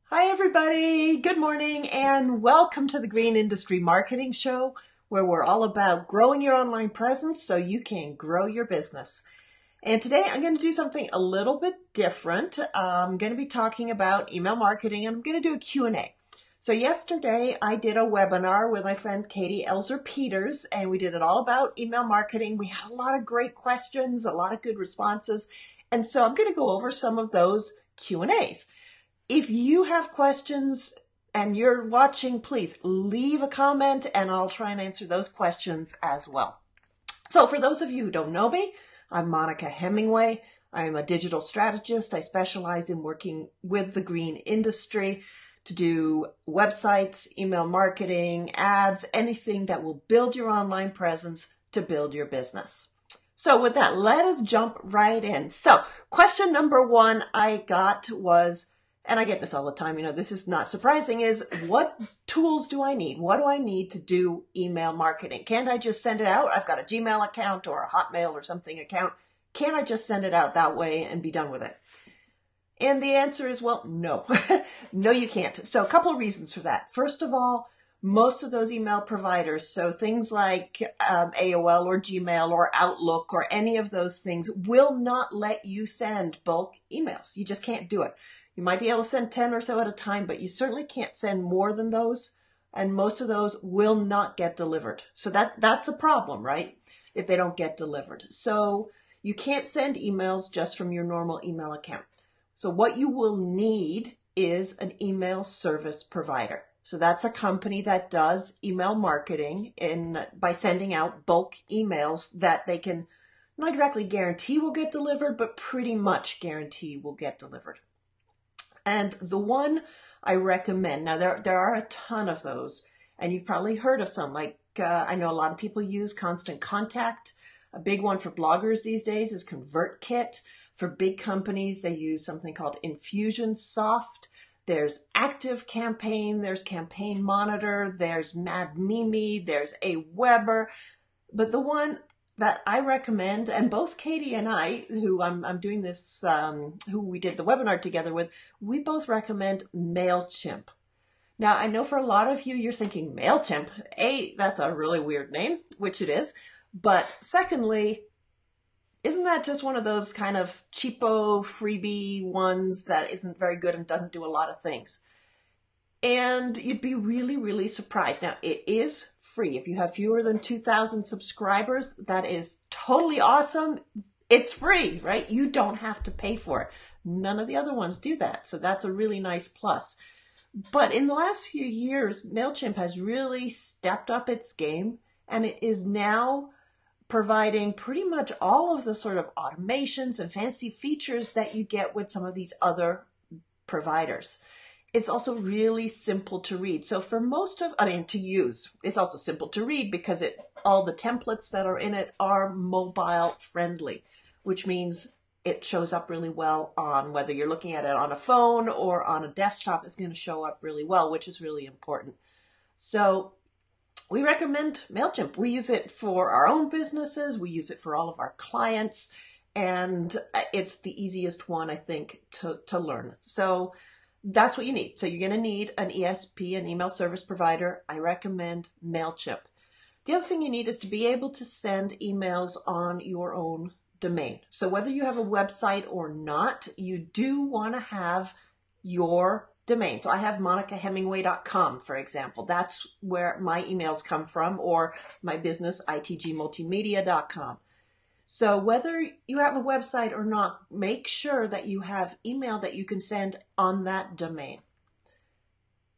Hi, everybody. Good morning and welcome to the Green Industry Marketing Show, where we're all about growing your online presence so you can grow your business. And today I'm going to do something a little bit different. I'm going to be talking about email marketing and I'm going to do a Q&A. So yesterday I did a webinar with my friend Katie Elzer-Peters and we did it all about email marketing. We had a lot of great questions, a lot of good responses. And so I'm going to go over some of those Q&As. If you have questions and you're watching, please leave a comment and I'll try and answer those questions as well. So for those of you who don't know me, I'm Monica Hemingway. I'm a digital strategist. I specialize in working with the green industry to do websites, email marketing, ads, anything that will build your online presence to build your business. So with that, let us jump right in. So question number one I got was, and I get this all the time, this is not surprising, is what tools do I need? What do I need to do email marketing? Can't I just send it out? I've got a Gmail account or a Hotmail or something account. Can't I just send it out that way and be done with it? And the answer is, well, no. No, you can't. So a couple of reasons for that. First of all, most of those email providers, so things like AOL or Gmail or Outlook or any of those things, will not let you send bulk emails. You just can't do it. You might be able to send 10 or so at a time, but you certainly can't send more than those. And most of those will not get delivered. So that's a problem, right? If they don't get delivered. So you can't send emails just from your normal email account. So what you will need is an email service provider. So that's a company that does email marketing by sending out bulk emails that they can not exactly guarantee will get delivered, but pretty much guarantee will get delivered. And the one I recommend, now there are a ton of those, and you've probably heard of some, like I know a lot of people use Constant Contact. A big one for bloggers these days is ConvertKit. For big companies, they use something called Infusionsoft. There's ActiveCampaign, there's Campaign Monitor, there's MadMimi, there's Aweber. But the one that I recommend, and both Katie and I, who I'm doing this, who we did the webinar together with, we both recommend MailChimp. Now, I know for a lot of you, you're thinking MailChimp. That's a really weird name, which it is. But secondly, isn't that just one of those kind of cheapo freebie ones that isn't very good and doesn't do a lot of things? And you'd be really, really surprised. Now, it is free. If you have fewer than 2,000 subscribers, that is totally awesome. It's free, right? You don't have to pay for it. None of the other ones do that. So that's a really nice plus. But in the last few years, MailChimp has really stepped up its game and it is now providing pretty much all of the sort of automations and fancy features that you get with some of these other providers. It's also really simple to read. So for to use, it's also simple to read because all the templates that are in it are mobile friendly, which means it shows up really well on whether you're looking at it on a phone or on a desktop, it's going to show up really well, which is really important. So we recommend MailChimp. We use it for our own businesses. We use it for all of our clients. And it's the easiest one, I think, to learn. So that's what you need. So you're going to need an ESP, an email service provider. I recommend MailChimp. The other thing you need is to be able to send emails on your own domain. So whether you have a website or not, you do want to have your domain. So I have monicahemingway.com, for example. That's where my emails come from, or my business, itgmultimedia.com. So whether you have a website or not, make sure that you have email that you can send on that domain.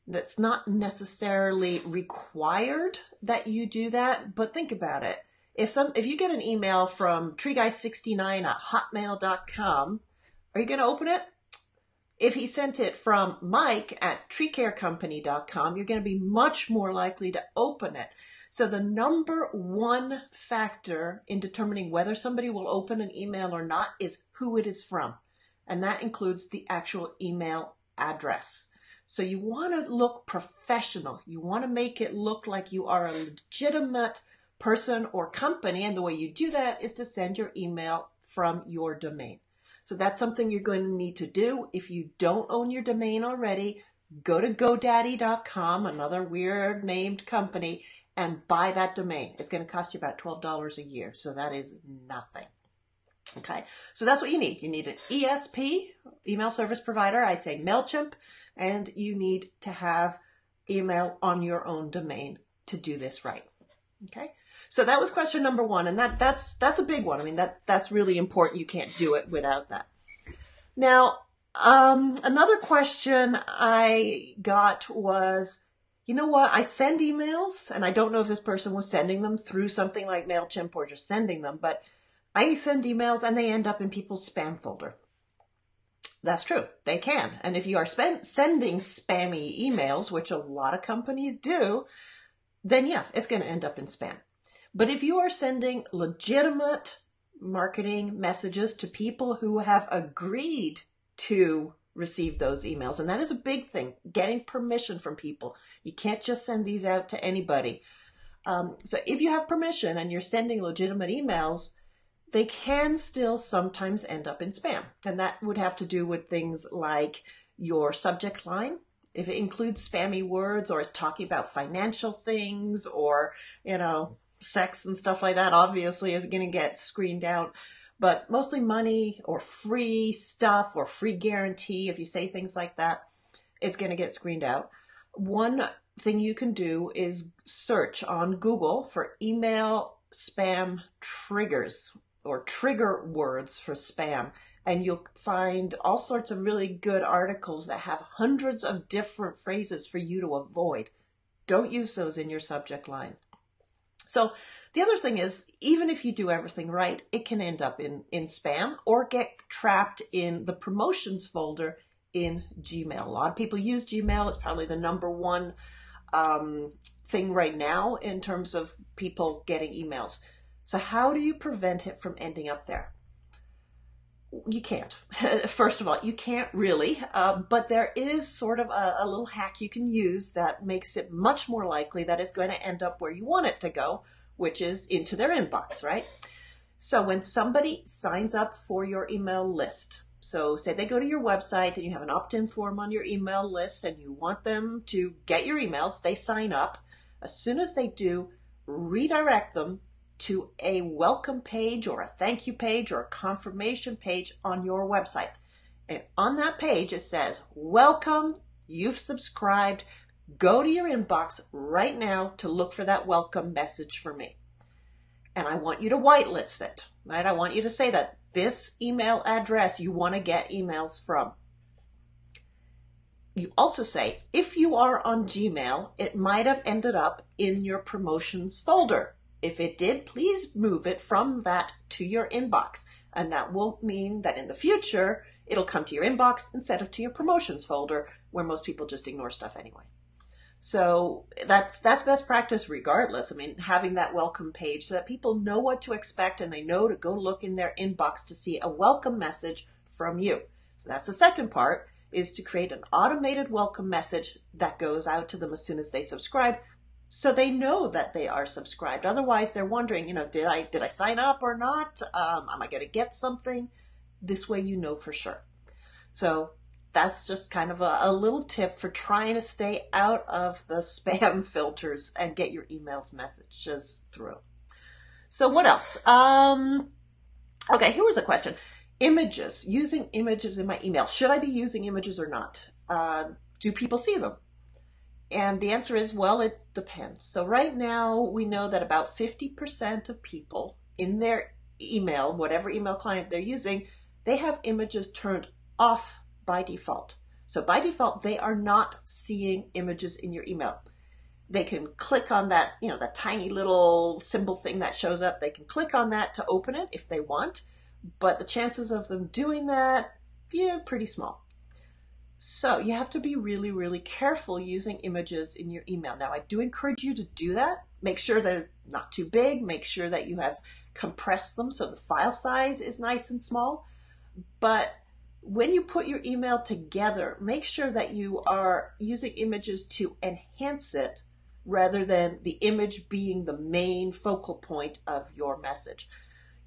That's not necessarily required that you do that, but think about it. If you get an email from treeguy69@hotmail.com, are you going to open it? If he sent it from Mike@treecarecompany.com, you're going to be much more likely to open it. So the number one factor in determining whether somebody will open an email or not is who it is from. And that includes the actual email address. So you want to look professional. You want to make it look like you are a legitimate person or company. And the way you do that is to send your email from your domain. So that's something you're going to need to do. If you don't own your domain already, go to GoDaddy.com, another weird named company, and buy that domain. It's going to cost you about $12 a year. So that is nothing. Okay, so that's what you need. You need an ESP, email service provider. I say MailChimp, and you need to have email on your own domain to do this right. Okay, so that was question number one, and that's a big one. I mean, that's really important. You can't do it without that. Now, another question I got was, you know what? I send emails, and I don't know if this person was sending them through something like MailChimp or just sending them, but I send emails and they end up in people's spam folder. That's true. They can. And if you are sending spammy emails, which a lot of companies do, then yeah, it's going to end up in spam. But if you are sending legitimate marketing messages to people who have agreed to receive those emails, and that is a big thing, getting permission from people. You can't just send these out to anybody. So if you have permission and you're sending legitimate emails, they can still sometimes end up in spam. And that would have to do with things like your subject line. If it includes spammy words or is talking about financial things or, sex and stuff like that, obviously is going to get screened out. But mostly money or free stuff or free guarantee, if you say things like that, it's going to get screened out. One thing you can do is search on Google for email spam triggers, or trigger words for spam, and you'll find all sorts of really good articles that have hundreds of different phrases for you to avoid. Don't use those in your subject line. So the other thing is, even if you do everything right, it can end up in spam or get trapped in the promotions folder in Gmail. A lot of people use Gmail. It's probably the number one thing right now in terms of people getting emails. So how do you prevent it from ending up there? You can't. First of all, you can't really, but there is sort of a little hack you can use that makes it much more likely that it's going to end up where you want it to go, which is into their inbox, right? So when somebody signs up for your email list, so say they go to your website and you have an opt-in form on your email list and you want them to get your emails, they sign up. As soon as they do, redirect them to a welcome page or a thank you page or a confirmation page on your website. And on that page, it says, welcome, you've subscribed, go to your inbox right now to look for that welcome message for me. And I want you to whitelist it, right? I want you to say that this email address you want to get emails from. You also say, if you are on Gmail, it might have ended up in your promotions folder. If it did, please move it from that to your inbox. And that will mean that in the future, it'll come to your inbox instead of to your promotions folder, where most people just ignore stuff anyway. So that's best practice regardless. I mean, having that welcome page so that people know what to expect and they know to go look in their inbox to see a welcome message from you. So that's the second part, is to create an automated welcome message that goes out to them as soon as they subscribe, so they know that they are subscribed. Otherwise, they're wondering, did I sign up or not? Am I going to get something? This way you know for sure. So that's just kind of a little tip for trying to stay out of the spam filters and get your emails messages through. So what else? Okay, here was a question. Images, using images in my email. Should I be using images or not? Do people see them? And the answer is, well, it depends. So right now we know that about 50% of people in their email, whatever email client they're using, they have images turned off by default. So by default, they are not seeing images in your email. They can click on that, that tiny little symbol thing that shows up. They can click on that to open it if they want, but the chances of them doing that, pretty small. So you have to be really, really careful using images in your email. Now, I do encourage you to do that. Make sure they're not too big. Make sure that you have compressed them so the file size is nice and small. But when you put your email together, make sure that you are using images to enhance it rather than the image being the main focal point of your message.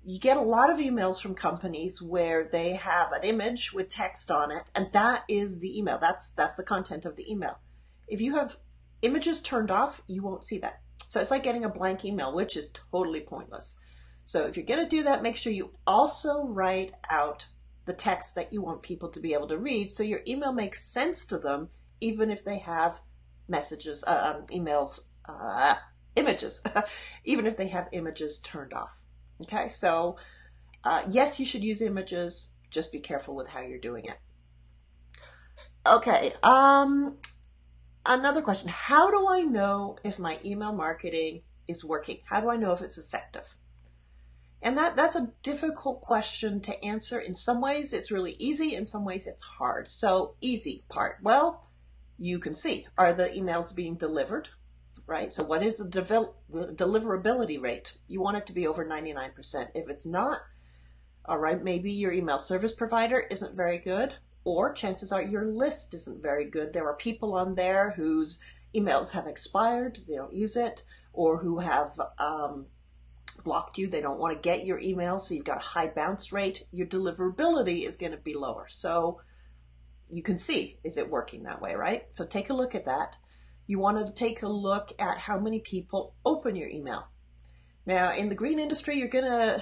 You get a lot of emails from companies where they have an image with text on it, and that is the email. That's the content of the email. If you have images turned off, you won't see that. So it's like getting a blank email, which is totally pointless. So if you're going to do that, make sure you also write out the text that you want people to be able to read, so your email makes sense to them, even if they have messages, images, even if they have images turned off. Okay, so yes, you should use images. Just be careful with how you're doing it. Okay, another question. How do I know if my email marketing is working? How do I know if it's effective? And that's a difficult question to answer. In some ways, it's really easy. In some ways, it's hard. So easy part. Well, you can see, are the emails being delivered, right? So what is the deliverability rate? You want it to be over 99%. If it's not, all right, maybe your email service provider isn't very good, or chances are your list isn't very good. There are people on there whose emails have expired, they don't use it, or who have blocked you, they don't want to get your email, so you've got a high bounce rate. Your deliverability is going to be lower. So you can see, is it working that way, right? So take a look at that. You want to take a look at how many people open your email. Now, in the green industry, you're going to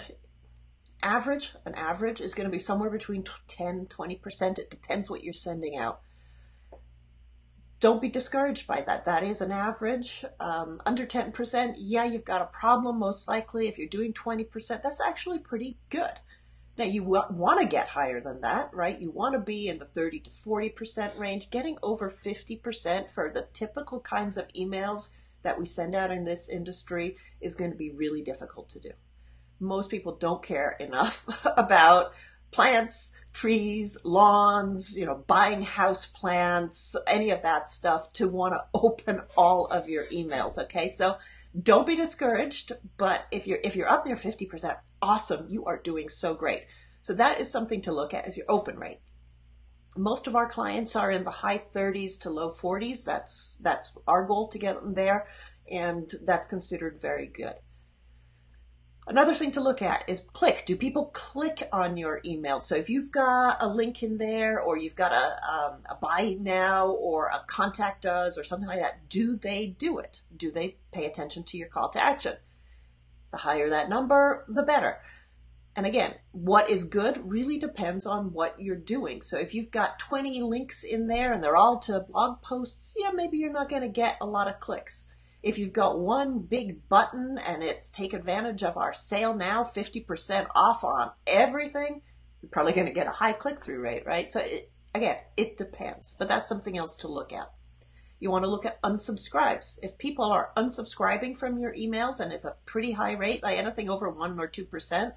an average is going to be somewhere between 10-20%. It depends what you're sending out. Don't be discouraged by that. That is an average. Under 10%, yeah, you've got a problem most likely. If you're doing 20%, that's actually pretty good. Now, you want to get higher than that, right? You want to be in the 30 to 40% range. Getting over 50% for the typical kinds of emails that we send out in this industry is going to be really difficult to do. Most people don't care enough about plants, trees, lawns, buying house plants, any of that stuff to want to open all of your emails. Okay, so don't be discouraged, but if you're up near 50%, awesome, you are doing so great. So that is something to look at as your open rate. Most of our clients are in the high 30s to low 40s. That's our goal, to get them there, and that's considered very good. Another thing to look at is click. Do people click on your email? So if you've got a link in there, or you've got a buy now or a contact us or something like that, do they do it? Do they pay attention to your call to action? The higher that number, the better. And again, what is good really depends on what you're doing. So if you've got 20 links in there and they're all to blog posts, yeah, maybe you're not going to get a lot of clicks. If you've got one big button and it's take advantage of our sale now, 50% off on everything, you're probably going to get a high click-through rate, right? So again, it depends, but that's something else to look at. You want to look at unsubscribes. If people are unsubscribing from your emails and it's a pretty high rate, like anything over 1 or 2%,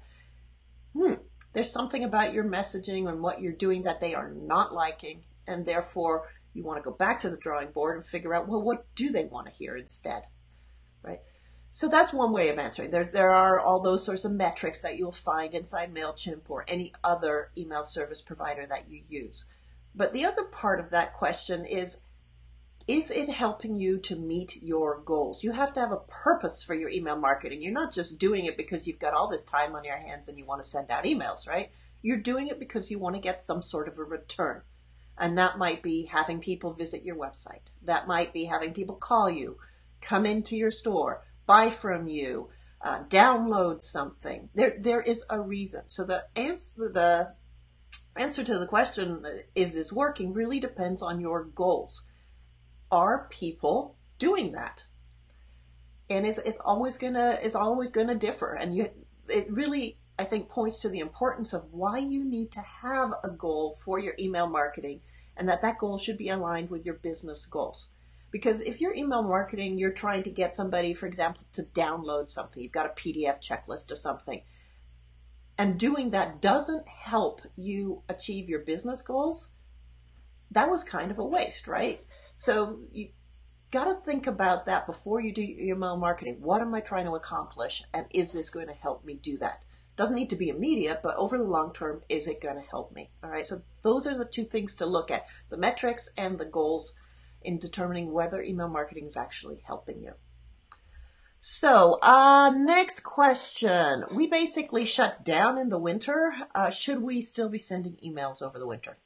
there's something about your messaging and what you're doing that they are not liking, and therefore you want to go back to the drawing board and figure out, well, what do they want to hear instead, right? So that's one way of answering. There are all those sorts of metrics that you'll find inside MailChimp or any other email service provider that you use. But the other part of that question is it helping you to meet your goals? You have to have a purpose for your email marketing. You're not just doing it because you've got all this time on your hands and you want to send out emails, right? You're doing it because you want to get some sort of a return. And that might be having people visit your website. That might be having people call you, come into your store, buy from you, download something. There is a reason. So the answer to the question, is this working, really depends on your goals. Are people doing that? And it's always gonna differ. And it really, I think, points to the importance of why you need to have a goal for your email marketing, and that goal should be aligned with your business goals. Because if your email marketing, you're trying to get somebody, for example, to download something, you've got a PDF checklist or something, and doing that doesn't help you achieve your business goals, that was kind of a waste, right? So you got to think about that before you do your email marketing. What am I trying to accomplish, and is this going to help me do that? Doesn't need to be immediate, but over the long term, is it going to help me? All right, so those are the two things to look at, the metrics and the goals, in determining whether email marketing is actually helping you. So, next question. We basically shut down in the winter. Should we still be sending emails over the winter?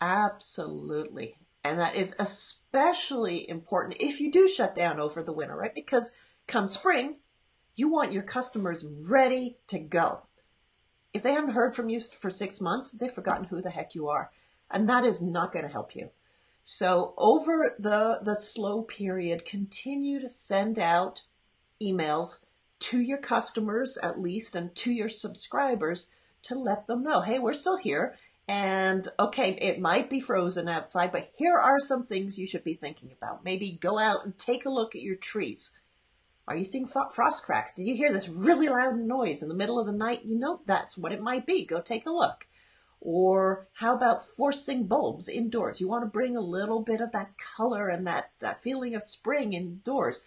Absolutely. And that is especially important if you do shut down over the winter, right? Because come spring, you want your customers ready to go. If they haven't heard from you for 6 months, they've forgotten who the heck you are. And that is not going to help you. So over the slow period, continue to send out emails to your customers at least and to your subscribers to let them know, hey, we're still here. And okay, it might be frozen outside, but here are some things you should be thinking about. Maybe go out and take a look at your trees. Are you seeing frost cracks? Did you hear this really loud noise in the middle of the night? You know, that's what it might be. Go take a look. Or how about forcing bulbs indoors? You want to bring a little bit of that color and that feeling of spring indoors.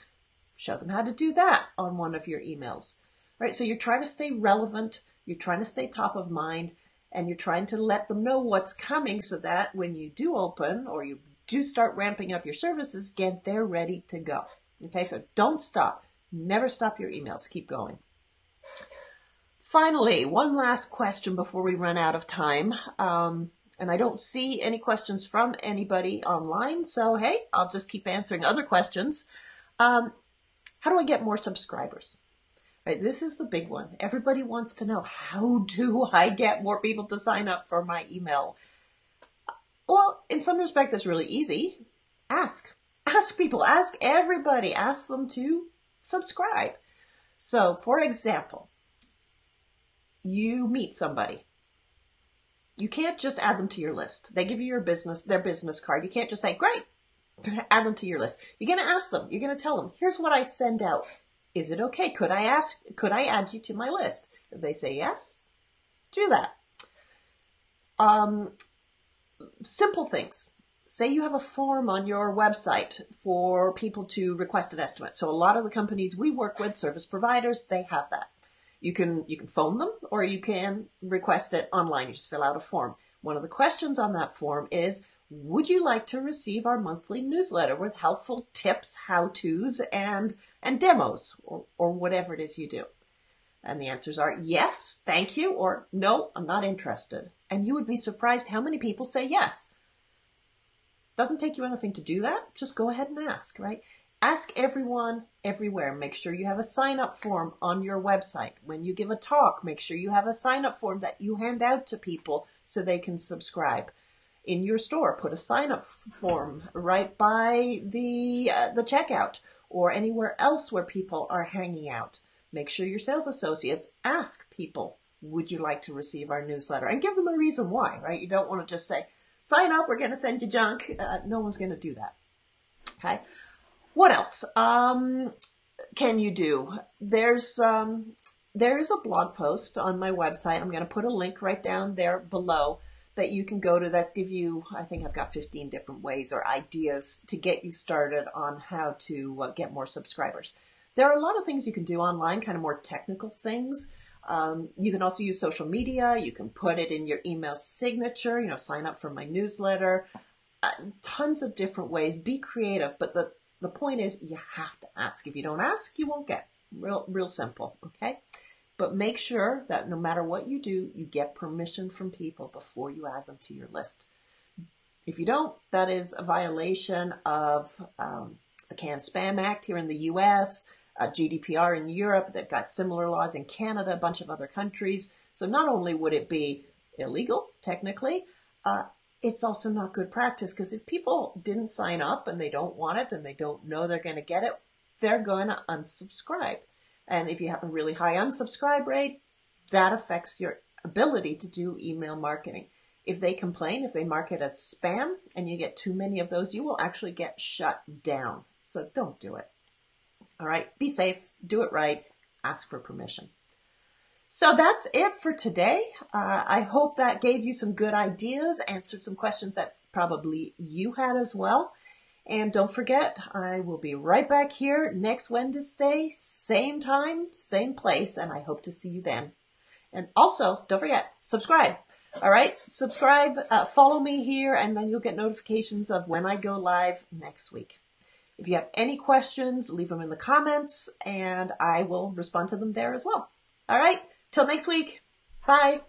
Show them how to do that on one of your emails. All right, so you're trying to stay relevant, you're trying to stay top of mind, and you're trying to let them know what's coming so that when you do open or you do start ramping up your services again, they're ready to go. Okay, so don't stop. Never stop your emails. Keep going. Finally, one last question before we run out of time. And I don't see any questions from anybody online. So, hey, I'll just keep answering other questions. How do I get more subscribers? Right, this is the big one. Everybody wants to know, how do I get more people to sign up for my email? Well, in some respects, it's really easy. Ask people, ask everybody, ask them to subscribe. So, for example, you meet somebody. You can't just add them to your list. They give you their business card. You can't just say, great, add them to your list. You're going to ask them. You're going to tell them, here's what I send out. Is it okay? Could I add you to my list? If they say yes, do that. Simple things. Say you have a form on your website for people to request an estimate. So a lot of the companies we work with, service providers, they have that. You can phone them or you can request it online. You just fill out a form. One of the questions on that form is, would you like to receive our monthly newsletter with helpful tips, how-tos, and demos, or whatever it is you do? And the answers are yes, thank you, or no, I'm not interested. And you would be surprised how many people say yes. Doesn't take you anything to do that. Just go ahead and ask, right? Ask everyone, everywhere. Make sure you have a sign-up form on your website. When you give a talk, make sure you have a sign-up form that you hand out to people so they can subscribe. In your store, put a sign-up form right by the checkout or anywhere else where people are hanging out. Make sure your sales associates ask people, would you like to receive our newsletter? And give them a reason why, right? You don't want to just say, sign up, we're going to send you junk. No one's going to do that. Okay. What else can you do? There is a blog post on my website. I'm going to put a link right down there below that you can go to. That's give you, I think I've got 15 different ways or ideas to get you started on how to get more subscribers. There are a lot of things you can do online, kind of more technical things. You can also use social media. You can put it in your email signature, sign up for my newsletter. Tons of different ways. Be creative. But the point is you have to ask. If you don't ask, you won't get. Real simple, okay? But make sure that no matter what you do, you get permission from people before you add them to your list. If you don't, that is a violation of the Can-Spam Act here in the U.S., GDPR in Europe. They've got similar laws in Canada, a bunch of other countries. So not only would it be illegal, technically, it's also not good practice, because if people didn't sign up and they don't want it and they don't know they're going to get it, they're going to unsubscribe. And if you have a really high unsubscribe rate, that affects your ability to do email marketing. If they complain, if they mark it as spam and you get too many of those, you will actually get shut down. So don't do it. All right, be safe, do it right, ask for permission. So that's it for today. I hope that gave you some good ideas, answered some questions that probably you had as well. And don't forget, I will be right back here next Wednesday, same time, same place, and I hope to see you then. And also, don't forget, subscribe. All right, subscribe, follow me here, and then you'll get notifications of when I go live next week. If you have any questions, leave them in the comments and I will respond to them there as well. All right, till next week. Bye.